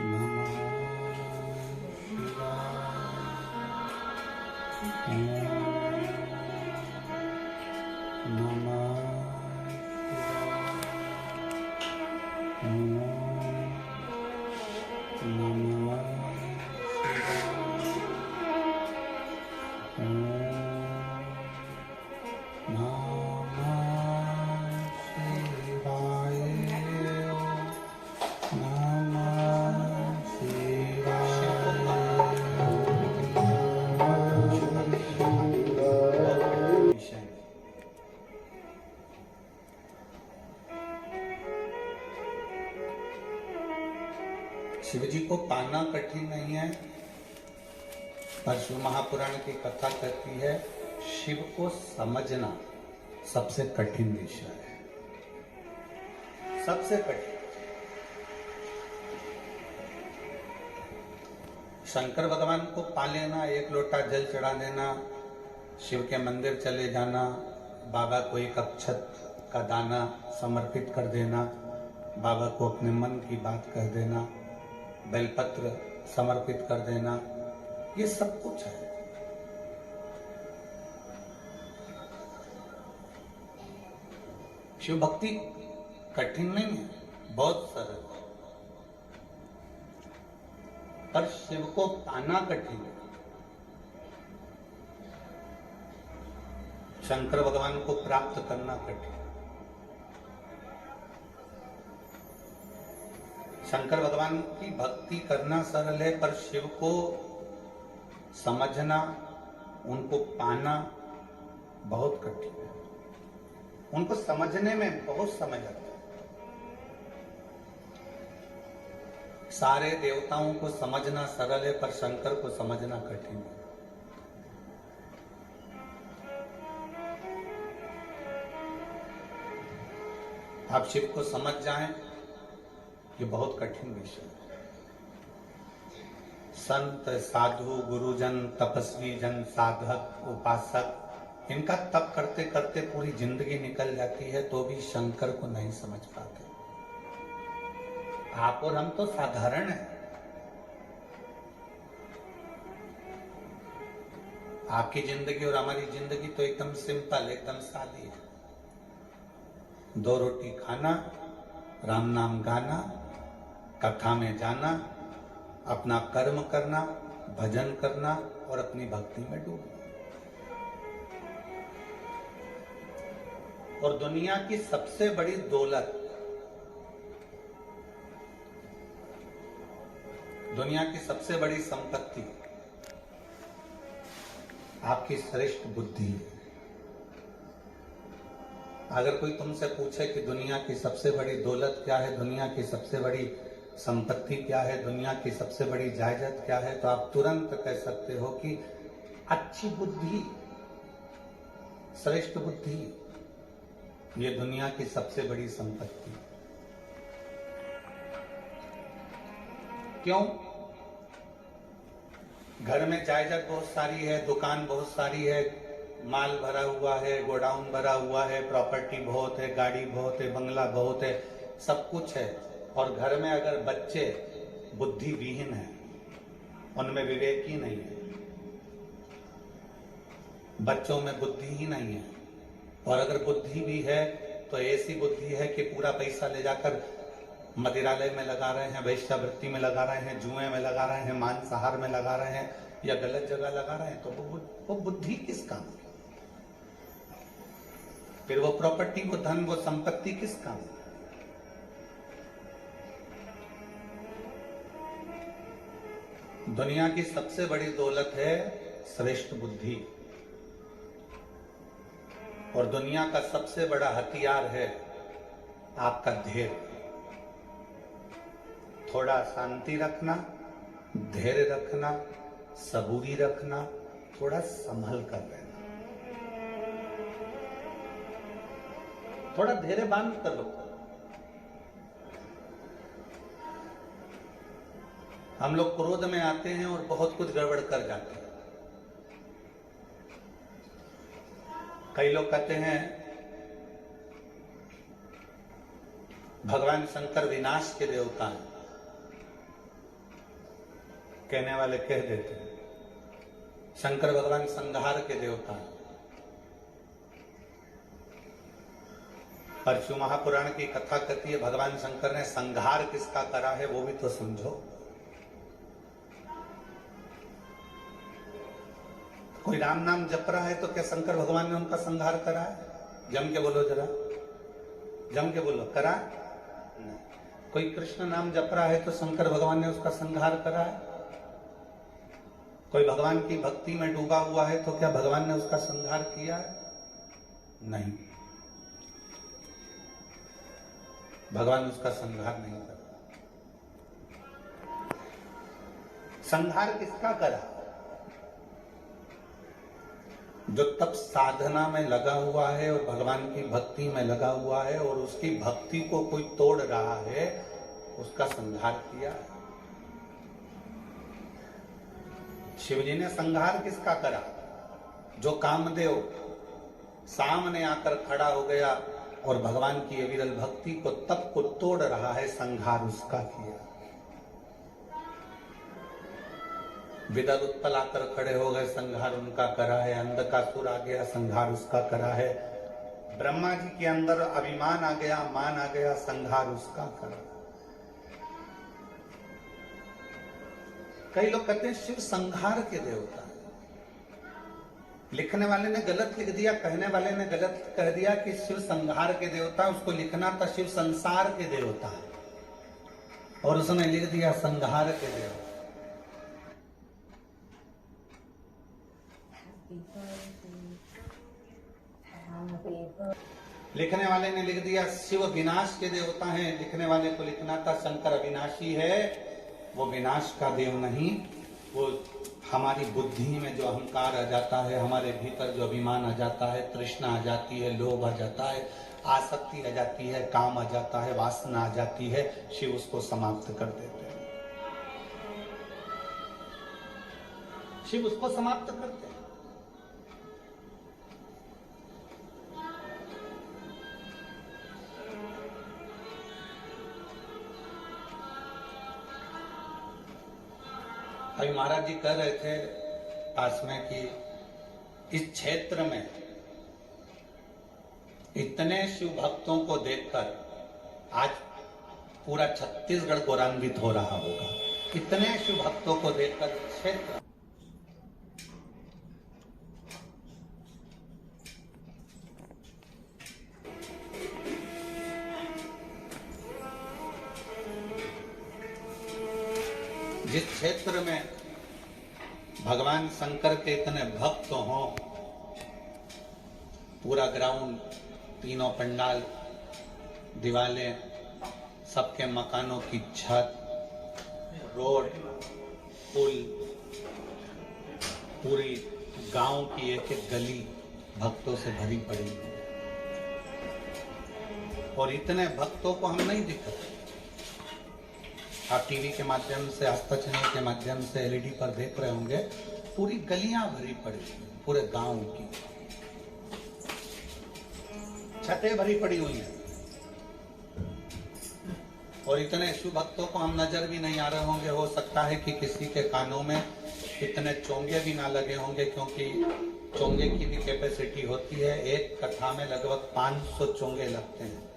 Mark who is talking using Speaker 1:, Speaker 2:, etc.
Speaker 1: नमः शिवाय। नमः शिव जी को पाना कठिन नहीं है, पर शिव महापुराण की कथा कहती है शिव को समझना सबसे कठिन विषय है, सबसे कठिन। शंकर भगवान को पा लेना, एक लोटा जल चढ़ा देना, शिव के मंदिर चले जाना, बाबा को एक अक्षत का दाना समर्पित कर देना, बाबा को अपने मन की बात कह देना, बेलपत्र समर्पित कर देना, ये सब कुछ है। शिव भक्ति कठिन नहीं है, बहुत सरल है, पर शिव को पाना कठिन है। शंकर भगवान को प्राप्त करना कठिन। शंकर भगवान की भक्ति करना सरल है, पर शिव को समझना, उनको पाना बहुत कठिन है। उनको समझने में बहुत समय लगता है। सारे देवताओं को समझना सरल है, पर शंकर को समझना कठिन है। आप शिव को समझ जाएं, ये बहुत कठिन विषय है। संत, साधु, गुरुजन, तपस्वी जन, साधक, उपासक, इनका तप करते करते पूरी जिंदगी निकल जाती है, तो भी शंकर को नहीं समझ पाते। आप और हम तो साधारण हैं। आपकी जिंदगी और हमारी जिंदगी तो एकदम सिंपल, एकदम सादी है। 2 रोटी खाना, राम नाम गाना, कथा में जाना, अपना कर्म करना, भजन करना और अपनी भक्ति में डूबना। और दुनिया की सबसे बड़ी दौलत, दुनिया की सबसे बड़ी संपत्ति आपकी श्रेष्ठ बुद्धि है। अगर कोई तुमसे पूछे कि दुनिया की सबसे बड़ी दौलत क्या है, दुनिया की सबसे बड़ी संपत्ति क्या है, दुनिया की सबसे बड़ी जायदाद क्या है, तो आप तुरंत कह सकते हो कि अच्छी बुद्धि, श्रेष्ठ बुद्धि, ये दुनिया की सबसे बड़ी संपत्ति। क्यों? घर में जायदाद बहुत सारी है, दुकान बहुत सारी है, माल भरा हुआ है, गोडाउन भरा हुआ है, प्रॉपर्टी बहुत है, गाड़ी बहुत है, बंगला बहुत है, सब कुछ है। और घर में अगर बच्चे बुद्धि विहीन है, उनमें विवेक ही नहीं है, बच्चों में बुद्धि ही नहीं है, और अगर बुद्धि भी है तो ऐसी बुद्धि है कि पूरा पैसा ले जाकर मदिरालय में लगा रहे हैं, वेश्यावृत्ति में लगा रहे हैं, जुए में लगा रहे हैं, मांसाहार में लगा रहे हैं, या गलत जगह लगा रहे हैं, तो वो बुद्धि किस काम की? फिर वो प्रॉपर्टी, वो धन, वो संपत्ति किस काम की? दुनिया की सबसे बड़ी दौलत है श्रेष्ठ बुद्धि, और दुनिया का सबसे बड़ा हथियार है आपका धैर्य। थोड़ा शांति रखना, धैर्य रखना, सबूरी रखना, थोड़ा संभल कर रहना, थोड़ा धैर्य बांध कर लो। हम लोग क्रोध में आते हैं और बहुत कुछ गड़बड़ कर जाते हैं। कई लोग कहते हैं भगवान शंकर विनाश के देवता हैं। कहने वाले कह देते हैं शंकर भगवान संहार के देवता हैं। परशु महापुराण की कथा कहती है भगवान शंकर ने संहार किसका करा है वो भी तो समझो। कोई राम नाम जप रहा है तो क्या शंकर भगवान ने उनका संहार करा है? जम के बोलो जरा, जम के बोलो, करा? नहीं। कोई कृष्ण नाम जप रहा है तो शंकर भगवान ने उसका संहार करा है? कोई भगवान की भक्ति में डूबा हुआ है तो क्या भगवान ने उसका संहार किया है? नहीं, भगवान उसका संहार नहीं करता। संहार किसका करा? जो तप साधना में लगा हुआ है और भगवान की भक्ति में लगा हुआ है और उसकी भक्ति को कोई तोड़ रहा है, उसका संहार किया। शिवजी ने संहार किसका करा? जो कामदेव सामने आकर खड़ा हो गया और भगवान की अविरल भक्ति को, तप को तोड़ रहा है, संहार उसका किया। विदर उत्पल आकर खड़े हो गए, संहार उनका करा है। अंधकासुर आ गया, संहार उसका करा है। ब्रह्मा जी के अंदर अभिमान आ गया, मान आ गया, संहार उसका करा। कई लोग कहते हैं शिव संहार के देवता। लिखने वाले ने गलत लिख दिया, कहने वाले ने गलत कह दिया कि शिव संहार के देवता। उसको लिखना था शिव संसार के देवता और उसने लिख दिया संहार के देवता। लिखने वाले ने लिख दिया शिव विनाश के देवता हैं, लिखने वाले को लिखना था शंकर अविनाशी है। वो विनाश का देव नहीं, वो हमारी बुद्धि में जो अहंकार आ जाता है, हमारे भीतर जो अभिमान आ जाता है, तृष्णा आ जाती है, लोभ आ जाता है, आसक्ति आ जाती है, काम आ जाता है, वासना आ जाती है, शिव उसको समाप्त कर देते हैं। शिव उसको समाप्त करते हैं। अभी महाराज जी कह रहे थे पास में कि इस क्षेत्र में इतने शिव भक्तों को देखकर आज पूरा छत्तीसगढ़ गौरवान्वित हो रहा होगा। इतने शिव भक्तों को देखकर क्षेत्र जिस क्षेत्र में भगवान शंकर के इतने भक्त हों, पूरा ग्राउंड, तीनों पंडाल, दीवारें, सबके मकानों की छत, रोड, पुल, पूरी गांव की एक एक गली भक्तों से भरी पड़ी है। और इतने भक्तों को हम नहीं दिखते। आप टीवी के माध्यम से, आस्था चैनल के माध्यम से, एलईडी पर देख रहे होंगे, पूरी गलियां भरी पड़ी हैं, पूरे गांव की छतें भरी पड़ी हुई हैं। और इतने शिव भक्तों को हम नजर भी नहीं आ रहे होंगे। हो सकता है कि किसी के कानों में इतने चोंगे भी ना लगे होंगे, क्योंकि चोंगे की भी कैपेसिटी होती है। एक कथा में लगभग 500 चोंगे लगते हैं।